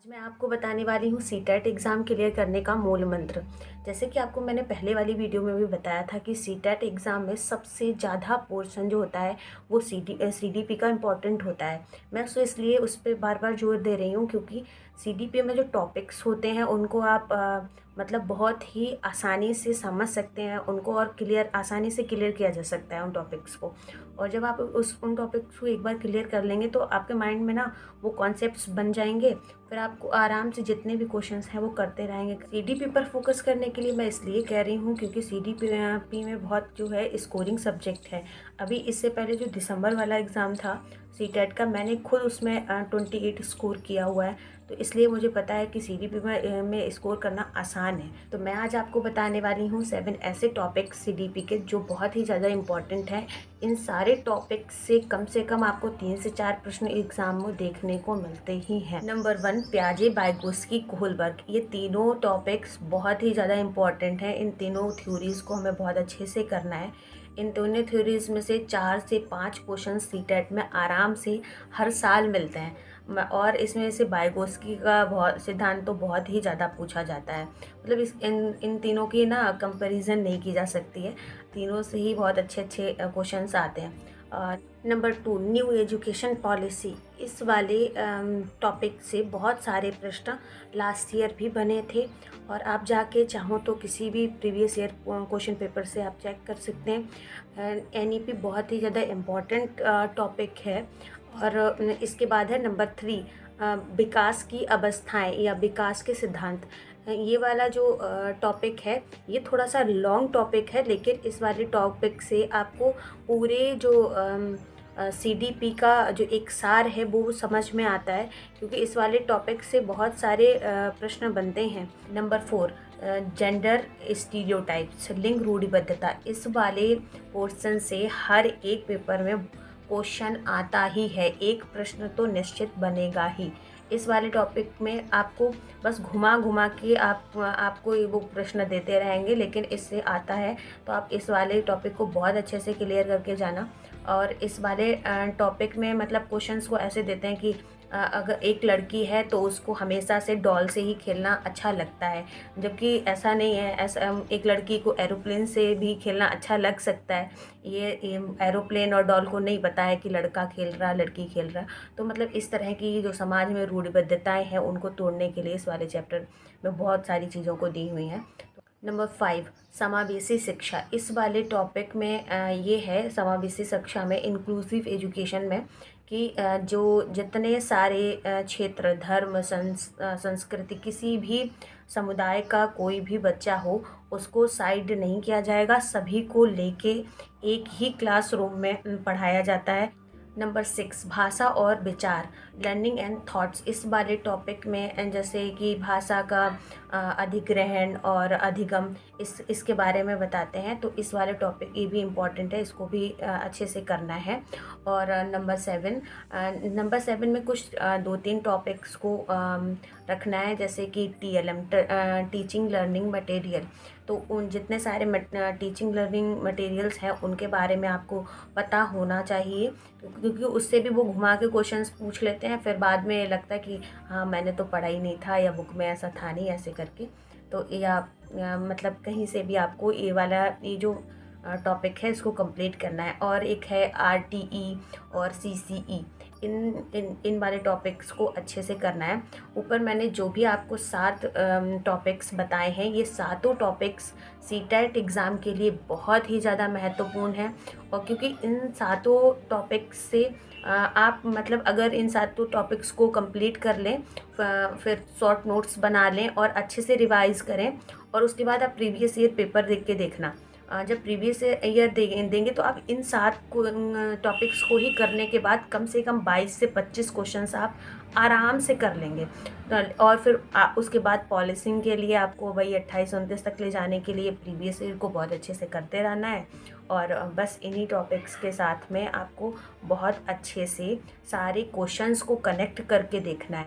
आज मैं आपको बताने वाली हूँ सीटेट एग्ज़ाम क्लियर करने का मूल मंत्र। जैसे कि आपको मैंने पहले वाली वीडियो में भी बताया था कि सीटेट एग्ज़ाम में सबसे ज़्यादा पोर्शन जो होता है वो सीडीपी का इम्पोर्टेंट होता है। मैं इसलिए उस पर बार बार जोर दे रही हूँ क्योंकि सीडीपी में जो टॉपिक्स होते हैं उनको आप मतलब बहुत ही आसानी से समझ सकते हैं उनको, और आसानी से क्लियर किया जा सकता है उन टॉपिक्स को। और जब आप उन टॉपिक्स को एक बार क्लियर कर लेंगे तो आपके माइंड में ना वो कॉन्सेप्ट्स बन जाएंगे। फिर आपको आराम से जितने भी क्वेश्चंस हैं वो करते रहेंगे। सीडीपी पर फोकस करने के लिए मैं इसलिए कह रही हूँ क्योंकि सीडीपी में बहुत जो है स्कोरिंग सब्जेक्ट है। अभी इससे पहले जो दिसंबर वाला एग्ज़ाम था सीटेट का, मैंने खुद उसमें 28 स्कोर किया हुआ है। तो इसलिए मुझे पता है कि सीडीपी में स्कोर करना आसान है। तो मैं आज आपको बताने वाली हूँ 7 ऐसे टॉपिक्स सीडीपी के जो बहुत ही ज़्यादा इम्पॉर्टेंट हैं। इन सारे टॉपिक्स से कम आपको 3 से 4 प्रश्न एग्जाम में देखने को मिलते ही हैं। नंबर 1, प्याजे, वाइगोत्स्की, कोहलबर्ग। ये तीनों टॉपिक्स बहुत ही ज़्यादा इम्पॉर्टेंट हैं। इन तीनों थ्योरीज़ को हमें बहुत अच्छे से करना है। इन दोनों थ्योरीज में से 4 से 5 क्वेश्चन सीटेट में आराम से हर साल मिलते हैं। और इसमें से वाइगोत्स्की का बहुत सिद्धांत तो बहुत ही ज़्यादा पूछा जाता है। मतलब इन तीनों की ना कंपैरिजन नहीं की जा सकती है। तीनों से ही बहुत अच्छे अच्छे क्वेश्चंस आते हैं। Number 2, new education policy. इस वाले टॉपिक से बहुत सारे प्रश्न लास्ट ईयर भी बने थे, और आप जाके चाहो तो किसी भी प्रीवियस ईयर क्वेश्चन पेपर से आप चेक कर सकते हैं। एनईपी बहुत ही ज़्यादा इम्पॉर्टेंट टॉपिक है। और इसके बाद है नंबर 3, विकास की अवस्थाएं या विकास के सिद्धांत। ये वाला जो टॉपिक है ये थोड़ा सा लॉन्ग टॉपिक है, लेकिन इस वाले टॉपिक से आपको पूरे जो सीडीपी का जो एक सार है वो समझ में आता है, क्योंकि इस वाले टॉपिक से बहुत सारे प्रश्न बनते हैं। नंबर 4, जेंडर स्टीरियोटाइप्स, लिंग रूढ़िबद्धता। इस वाले पोर्शन से हर एक पेपर में क्वेश्चन आता ही है, एक प्रश्न तो निश्चित बनेगा ही। इस वाले टॉपिक में आपको बस घुमा घुमा के आपको वो प्रश्न देते रहेंगे, लेकिन इससे आता है। तो आप इस वाले टॉपिक को बहुत अच्छे से क्लियर करके जाना। और इस वाले टॉपिक में मतलब क्वेश्चंस को ऐसे देते हैं कि अगर एक लड़की है तो उसको हमेशा से डॉल से ही खेलना अच्छा लगता है, जबकि ऐसा नहीं है। ऐसा एक लड़की को एरोप्लेन से भी खेलना अच्छा लग सकता है। ये एरोप्लेन और डॉल को नहीं पता है कि लड़का खेल रहा लड़की खेल रहा। तो मतलब इस तरह की जो समाज में रूढ़िबद्धताएं हैं उनको तोड़ने के लिए इस वाले चैप्टर में बहुत सारी चीज़ों को दी हुई हैं। नंबर 5, समावेशी शिक्षा। इस वाले टॉपिक में ये है समावेशी शिक्षा में, इंक्लूसिव एजुकेशन में, कि जो जितने सारे क्षेत्र, धर्म, संस्कृति, किसी भी समुदाय का कोई भी बच्चा हो उसको साइड नहीं किया जाएगा। सभी को लेके एक ही क्लासरूम में पढ़ाया जाता है। नंबर 6, भाषा और विचार, लर्निंग एंड थॉट्स। इस वाले टॉपिक में जैसे कि भाषा का अधिग्रहण और अधिगम, इसके बारे में बताते हैं। तो इस वाले टॉपिक ये भी इम्पॉर्टेंट है, इसको भी अच्छे से करना है। और नंबर 7 में कुछ 2-3 टॉपिक्स को रखना है, जैसे कि टीएलएम, टीचिंग लर्निंग मटेरियल। तो उन जितने सारे टीचिंग लर्निंग मटेरियल्स हैं उनके बारे में आपको पता होना चाहिए, क्योंकि उससे भी वो घुमा के क्वेश्चंस पूछ लेते हैं। फिर बाद में लगता है कि हाँ मैंने तो पढ़ा ही नहीं था, या बुक में ऐसा था नहीं, ऐसे करके। तो या मतलब कहीं से भी आपको ये जो टॉपिक है इसको कंप्लीट करना है। और एक है आरटीई और सीसीई, इन वाले टॉपिक्स को अच्छे से करना है। ऊपर मैंने जो भी आपको 7 टॉपिक्स बताए हैं, ये सातों टॉपिक्स सीटेट एग्ज़ाम के लिए बहुत ही ज़्यादा महत्वपूर्ण हैं। और क्योंकि इन सातों टॉपिक्स से आप मतलब अगर इन सातों टॉपिक्स को कंप्लीट कर लें, फिर शॉर्ट नोट्स बना लें और अच्छे से रिवाइज़ करें, और उसके बाद आप प्रीवियस ईयर पेपर देख के देखना। जब प्रीवियस ईयर देंगे तो आप इन 7 टॉपिक्स को ही करने के बाद कम से कम 22 से 25 क्वेश्चंस आप आराम से कर लेंगे। और फिर उसके बाद पॉलिसिंग के लिए आपको वही 28-29 तक ले जाने के लिए प्रीवियस ईयर को बहुत अच्छे से करते रहना है। और बस इन्हीं टॉपिक्स के साथ में आपको बहुत अच्छे से सारे क्वेश्चंस को कनेक्ट करके देखना है।